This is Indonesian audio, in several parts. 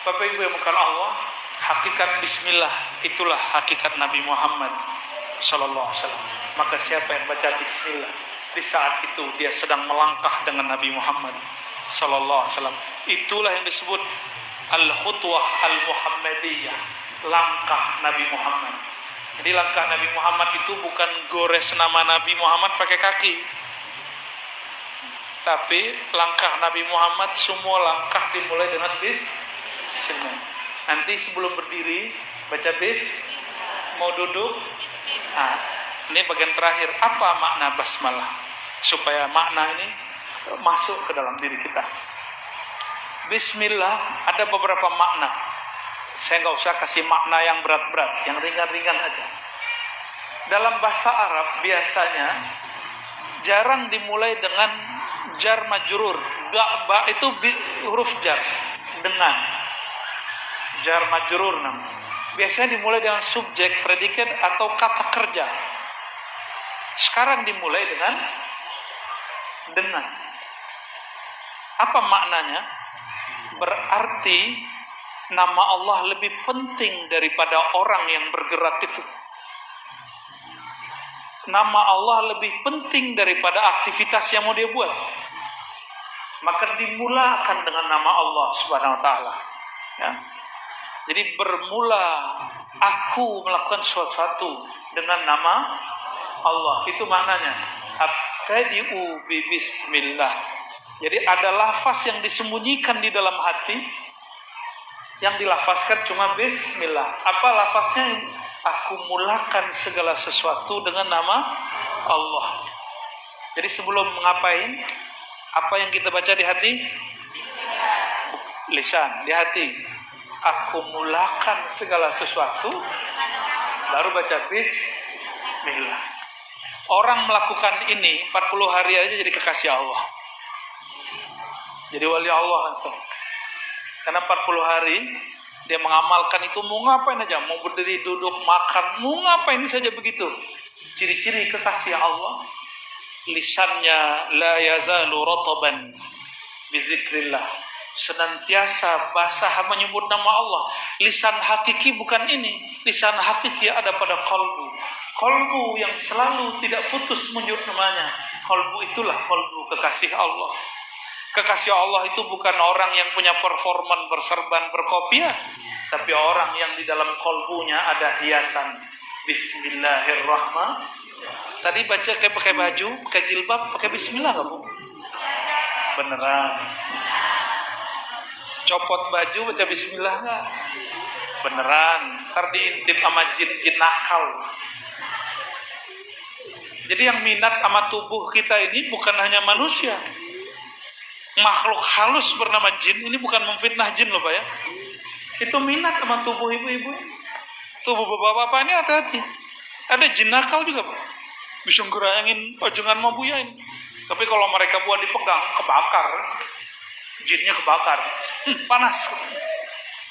Bapak Ibu yang bukan Allah, hakikat bismillah itulah hakikat Nabi Muhammad sallallahu alaihi wasallam. Maka siapa yang baca bismillah di saat itu dia sedang melangkah dengan Nabi Muhammad sallallahu alaihi wasallam. Itulah yang disebut al-khutwah al-muhammadiyah, langkah Nabi Muhammad. Jadi langkah Nabi Muhammad itu bukan gores nama Nabi Muhammad pakai kaki, tapi langkah Nabi Muhammad semua langkah dimulai dengan bismillah. Nanti sebelum berdiri baca bis, mau duduk. Nah, ini bagian terakhir. Apa makna basmalah? Supaya makna ini masuk ke dalam diri kita. Bismillah ada beberapa makna. Saya nggak usah kasih makna yang berat-berat, yang ringan-ringan aja. Dalam bahasa Arab biasanya jarang dimulai dengan jar majrur. Ba itu huruf jar, dengan jar majrur namanya. Biasanya dimulai dengan subjek, predikat atau kata kerja. Sekarang dimulai dengan. Apa maknanya? Berarti nama Allah lebih penting daripada orang yang bergerak itu. Nama Allah lebih penting daripada aktivitas yang mau dia buat. Maka dimulakan dengan nama Allah Subhanahu wa taala. Ya. Jadi bermula aku melakukan sesuatu dengan nama Allah. Itu maknanya. Abtadi'u bi bismillah. Jadi ada lafaz yang disembunyikan di dalam hati, yang dilafazkan cuma bismillah. Apa lafaznya? Aku mulakan segala sesuatu dengan nama Allah. Jadi sebelum ngapain, apa yang kita baca di hati? Lisan, di hati. Aku mulakan segala sesuatu, baru baca bismillah. Orang melakukan ini 40 hari aja jadi kekasih Allah. Jadi wali Allah langsung. Karena 40 hari dia mengamalkan itu, mau ngapain aja, mau berdiri, duduk, makan, mau ngapain saja begitu. Ciri-ciri kekasih Allah, lisannya la yazalu rataban bizikrillah, senantiasa basah menyebut nama Allah. Lisan hakiki bukan ini, lisan hakiki ada pada kalbu. Kalbu yang selalu tidak putus menyebut namanya. Kalbu itulah kalbu kekasih Allah. Kekasih Allah itu bukan orang yang punya performan berserban berkopiah, tapi orang yang di dalam kalbunya ada hiasan Bismillahirrahmanirrahim. Tadi baca kayak pakai baju, pakai jilbab, pakai bismillah nggak, Bu? Beneran. Copot baju baca bismillah nggak? Beneran. Ntar diintip sama jin-jin nakal. Jadi yang minat sama tubuh kita ini bukan hanya manusia. Makhluk halus bernama jin, ini bukan memfitnah jin loh Pak ya. Itu minat sama tubuh ibu-ibu. Tubuh bapak-bapak ini hati-hati. Ada jin nakal juga Pak. Bisa ngerayangin pajangan mabuya ini. Tapi kalau mereka buat dipegang, kebakar. Jinnya kebakar. Panas.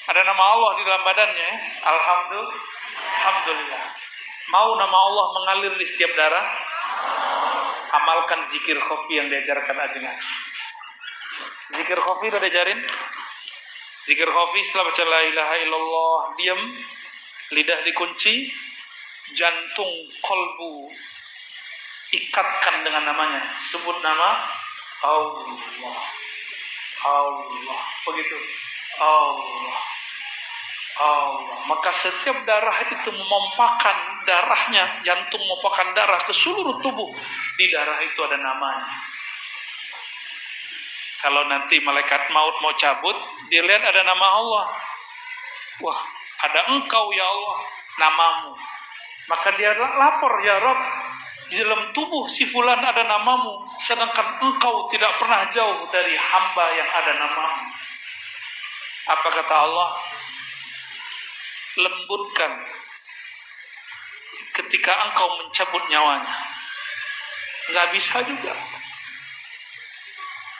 Ada nama Allah di dalam badannya. Alhamdulillah. Mau nama Allah mengalir di setiap darah? Amalkan zikir khafi yang diajarkan ajengan. Zikir khafi udah diajarin? Zikir khafi setelah baca la ilaha illallah, diam, lidah dikunci, jantung, kolbu ikatkan dengan namanya. Sebut nama Allah. Allah. Begitu. Allah. Allah. Maka setiap darah itu memompahkan darahnya, jantung memompahkan darah ke seluruh tubuh. Di darah itu ada namanya. Kalau nanti malaikat maut mau cabut, dia lihat ada nama Allah. Wah, ada engkau ya Allah, namamu. Maka dia lapor, ya Rabb, di dalam tubuh si fulan ada namamu, sedangkan engkau tidak pernah jauh dari hamba yang ada namamu. Apa kata Allah? Lembutkan ketika engkau mencabut nyawanya. Nggak bisa juga.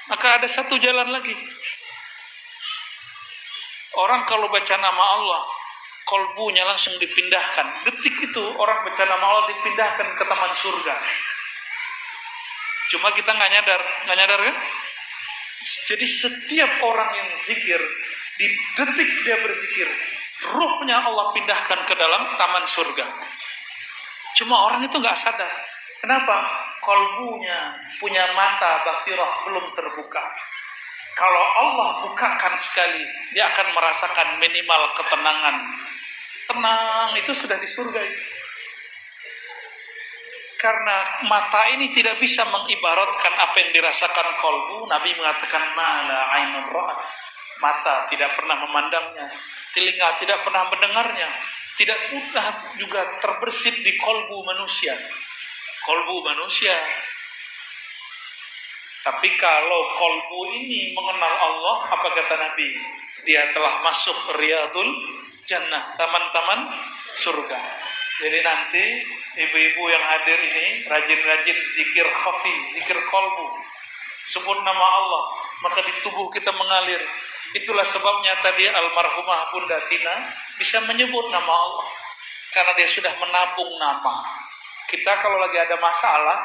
Maka ada satu jalan lagi. Orang kalau baca nama Allah, kolbunya langsung dipindahkan. Detik itu orang baca nama Allah dipindahkan ke taman surga. Cuma kita nggak nyadar kan? Jadi setiap orang yang zikir Di detik dia berzikir, ruhnya Allah pindahkan ke dalam taman surga. Cuma orang itu nggak sadar. Kenapa? Kolbunya punya mata basirah belum terbuka. Kalau Allah bukakan sekali, dia akan merasakan minimal ketenangan. Tenang itu sudah di surga itu. Karena mata ini tidak bisa mengibaratkan apa yang dirasakan kolbu. Nabi mengatakan mala ainun ra'at. Mata tidak pernah memandangnya, telinga tidak pernah mendengarnya, tidak mudah juga terbersit di kolbu manusia. Kolbu manusia. Tapi kalau kolbu ini mengenal Allah, apa kata Nabi? Dia telah masuk riyadul jannah, taman-taman surga. Jadi nanti ibu-ibu yang hadir ini rajin-rajin zikir khafi, zikir kolbu. Sebut nama Allah, maka di tubuh kita mengalir. Itulah sebabnya tadi almarhumah Bunda Tina bisa menyebut nama Allah. Karena dia sudah menabung nama. Kita kalau lagi ada masalah,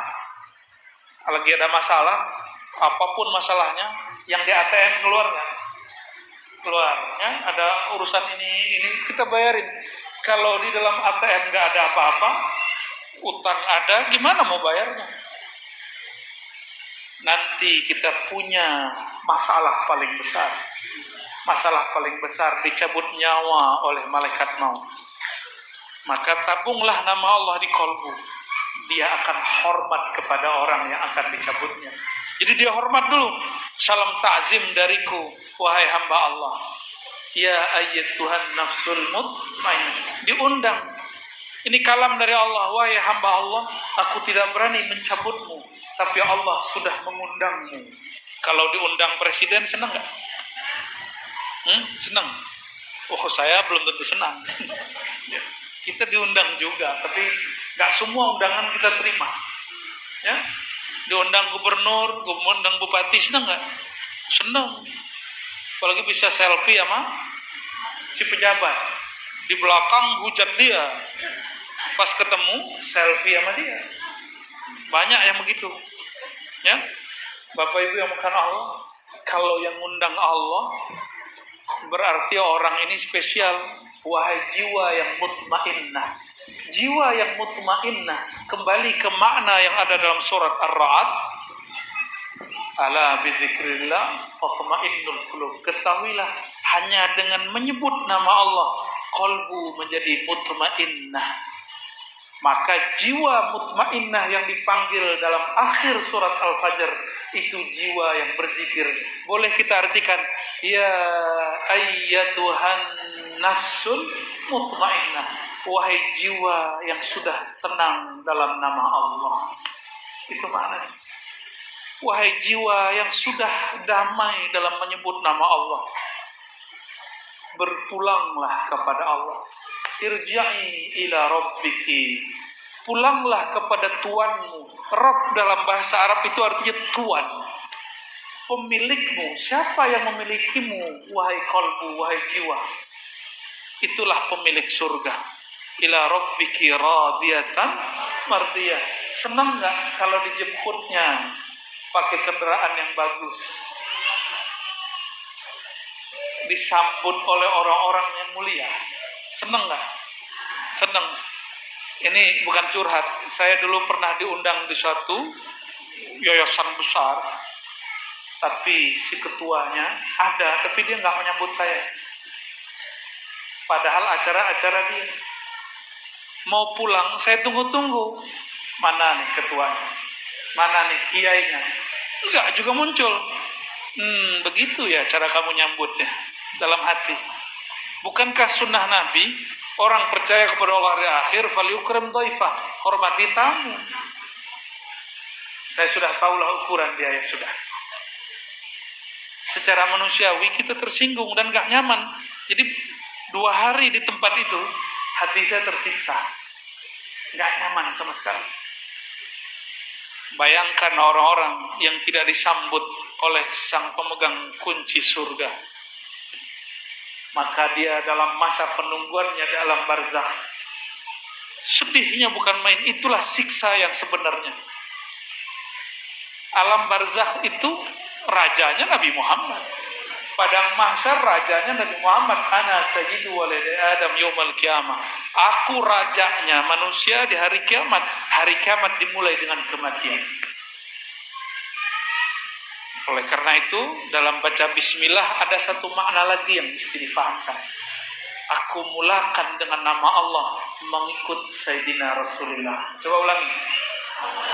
apapun masalahnya, yang di ATM keluar nggak? Keluar, ya, ada urusan ini kita bayarin. Kalau di dalam ATM nggak ada apa-apa, utang ada, gimana mau bayarnya? Nanti kita punya masalah paling besar. Masalah paling besar dicabut nyawa oleh malaikat maut. Maka tabunglah nama Allah di kolbu. Dia akan hormat kepada orang yang akan dicabutnya. Jadi dia hormat dulu. Salam ta'zim dariku, wahai hamba Allah. Ya ayyatuhan nafsul mutmainnah. Diundang. Ini kalam dari Allah, wahai hamba Allah, aku tidak berani mencabutmu, tapi Allah sudah mengundangmu. Kalau diundang presiden senang nggak? Senang. Oh, saya belum tentu senang. Kita diundang juga, tapi nggak semua undangan kita terima. Ya, diundang gubernur, diundang bupati, senang nggak? Senang. Apalagi bisa selfie sama si pejabat. Di belakang hujat dia. Pas ketemu, selfie sama dia. Banyak yang begitu. Ya, Bapak Ibu yang bukan Allah, kalau yang ngundang Allah, berarti orang ini spesial. Wahai jiwa yang mutmainnah. Jiwa yang mutmainnah. Kembali ke makna yang ada dalam surat Ar-Ra'd. Ala bidzikrillah tatma'innul qulub. Ketahuilah, hanya dengan menyebut nama Allah, qalbu menjadi mutmainnah. Maka jiwa mutmainnah yang dipanggil dalam akhir surat Al-Fajr itu jiwa yang berzikir. Boleh kita artikan, ya ayyatuhan nafsul mutmainnah, wahai jiwa yang sudah tenang dalam nama Allah. Itu maknanya. Wahai jiwa yang sudah damai dalam menyebut nama Allah, berpulanglah kepada Allah. Irja'i ila rabbiki. Pulanglah kepada Tuanmu. Rabb dalam bahasa Arab itu artinya Tuan. Pemilikmu. Siapa yang memilikimu, wahai qalbu, wahai jiwa? Itulah pemilik surga. Ila rabbiki radiyatan mardiyah. Senang gak kalau dijemputnya pakai kendaraan yang bagus? Disambut oleh orang-orang yang mulia. Senang gak? Senang. Ini bukan curhat. Saya dulu pernah diundang di suatu yayasan besar. Tapi si ketuanya ada, tapi dia gak menyambut saya. Padahal acara-acara dia. Mau pulang, saya tunggu-tunggu. Mana nih ketuanya? Mana nih kiainya? Enggak juga muncul. Begitu ya cara kamu nyambutnya dalam hati. Bukankah sunnah Nabi, orang percaya kepada Allah hari akhir, falyukrim dhaifah, hormati tamu. Saya sudah tahulah ukuran dia, ya sudah. Secara manusiawi kita tersinggung dan gak nyaman. Jadi 2 hari di tempat itu, hati saya tersiksa. Gak nyaman sama sekali. Bayangkan orang-orang yang tidak disambut oleh sang pemegang kunci surga. Maka dia dalam masa penungguannya dalam barzakh. Sedihnya bukan main, itulah siksa yang sebenarnya. Alam barzakh itu rajanya Nabi Muhammad. Padang mahsyar rajanya Nabi Muhammad, ana sayyidu waladi Adam yaumal qiyamah. Aku rajanya manusia di hari kiamat. Hari kiamat dimulai dengan kematian. Oleh karena itu, dalam baca bismillah ada satu makna lagi yang mesti difahamkan. Aku mulakan dengan nama Allah mengikut Sayyidina Rasulullah. Coba ulangi.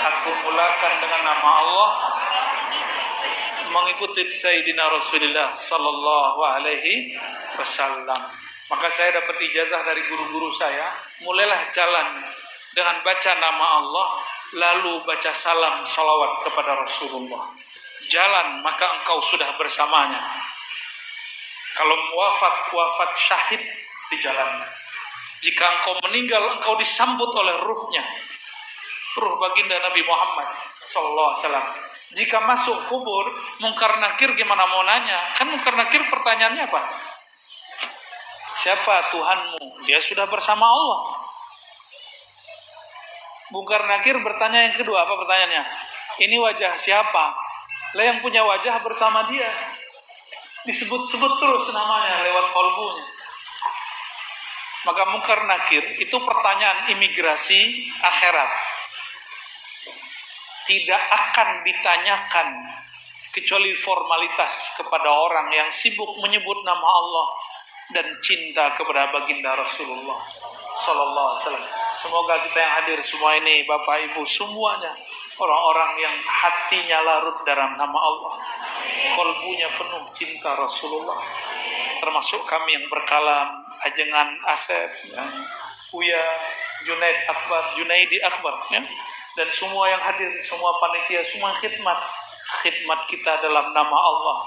Aku mulakan dengan nama Allah mengikuti Sayyidina Rasulullah sallallahu alaihi wasallam. Maka saya dapat ijazah dari guru-guru saya, mulailah jalan dengan baca nama Allah, lalu baca salam salawat kepada Rasulullah. Jalan maka engkau sudah bersamanya. Kalau wafat syahid di jalan. Jika engkau meninggal, engkau disambut oleh ruhnya, ruh baginda Nabi Muhammad sallallahu alaihi wasallam. Jika masuk kubur, Munkar Nakir gimana mau nanya? Kan Munkar Nakir pertanyaannya apa? Siapa Tuhanmu? Dia sudah bersama Allah. Munkar Nakir bertanya yang kedua, apa pertanyaannya? Ini wajah siapa? Lah yang punya wajah bersama dia. Disebut-sebut terus namanya lewat kolbunya. Maka Munkar Nakir itu pertanyaan imigrasi akhirat. Tidak akan ditanyakan kecuali formalitas kepada orang yang sibuk menyebut nama Allah dan cinta kepada baginda Rasulullah sallallahu alaihi wasallam. Semoga kita yang hadir semua ini, Bapak Ibu semuanya, orang-orang yang hatinya larut dalam nama Allah, kolbunya penuh cinta Rasulullah. Termasuk kami yang berkalam, Ajengan Asep, ya, Uya Junaidi Akbar, ya. Dan semua yang hadir, semua panitia, semua khidmat kita dalam nama Allah,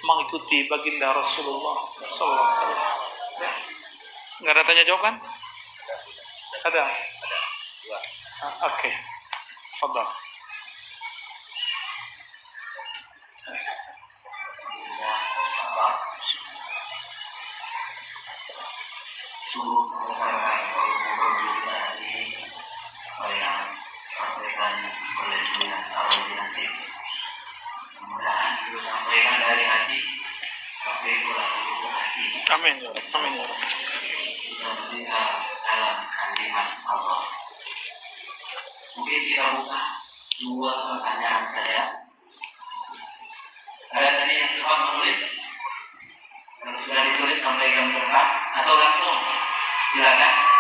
mengikuti baginda Rasulullah sallallahu alaihi wasallam. Enggak ada tanya jawab kan? Ada. Oke. Fadhal. Sungguh merupakan perbincangan ini yang disampaikan oleh Buya Al-Wazir Nasib. Mudah-mudahan itu sampaikan dari hati sampai ke lubuk hati. Amin ya Rabb. Amin ya Rabb. Kita dalam kalimat Allah. Mungkin kita buka dua pertanyaan saja. Ada tadi yang sempat menulis? Kalau sudah ditulis sampaikan berkah atau langsung silakan.